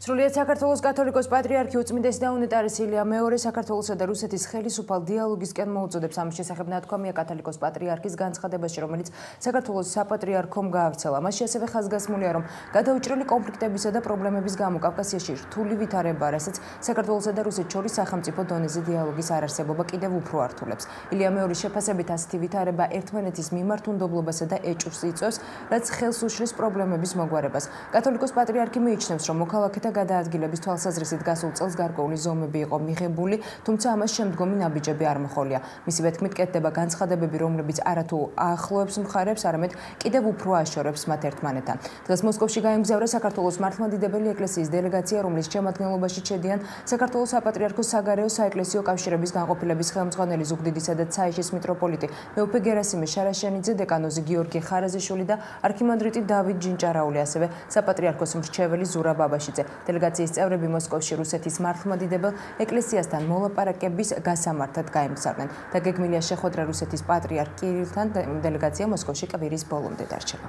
სრულიად საქართველოს კათოლიკოს პატრიარქი უწმინდესი და უნეტარესი ილია მეორე საქართველოსა და რუსეთის ხელისუფალ დიალოგისკენ მოუწოდებს. ამის შესახებ ნათქვამია კათოლიკოს პატრიარქის განცხადებაში, რომელიც საქართველოს საპატრიარქომ გაავრცელა. მასში ასევე ხაზგასმულია, რომ გადაუჭრელი კონფლიქტებისა და პრობლემების გამო კავკასიაში რთული ვითარება, რასაც საქართველოსა და რუსეთს შორის სახელმწიფო დონეზე დიალოგის არარსებობა კიდევ უფრო ართულებს. ილია მეორის შეფასებით ასეთი ვითარება ერთმანეთის მიმართუნდობლობასა და ეჭვს იწვევს, რაც ხელს უშლის პრობლემების მოგვარებას. კათოლიკოს პატრიარქი მიიჩნევს, რომ მოქალაქეთა გადაადგილების თვალსაზრისით გასულ წელს გარკვეული ზომები იყო მიღებული, თუმცა ამას შემდგომი ნაბიჯები არ მოხოლია. მისივე თქმით, კეთდება განცხადებები, რომლებიც არათუ აახლოებს მხარებს, არამედ კიდევ უფრო აშორებს მათ ერთმანეთთან. დღეს მოსკოვში გაემგზავრა საქართველოს მართლმადიდებელი ეკლესიის დელეგაცია, რომლის შემადგენლობაში შედიან საქართველოს საპატრიარქოს საგარეო საეკლესიო კავშირების განყოფილების ხელმძღვანელი ზუგდიდისა და ცაიშის მიტროპოლიტი მეუფე გერასიმე შარაშენიძე, დეკანოზი გიორგი ხარაზიშვილი და არქიმანდრიტი დავით ჯინჭარაული, ასევე საპატრიარქოს მრჩეველი ზურა ბაბაშიძე. დელეგაციის წევრები მოსკოვში რუსეთის მართლმადიდებელ ეკლესიასთან მოლაპარაკების გასამართად გაემგზავრნენ. დაგეგმილია შეხვედრა რუსეთის პატრიარქ კირილთან. დელეგაცია მოსკოვში კვირის ბოლომდე დარჩება.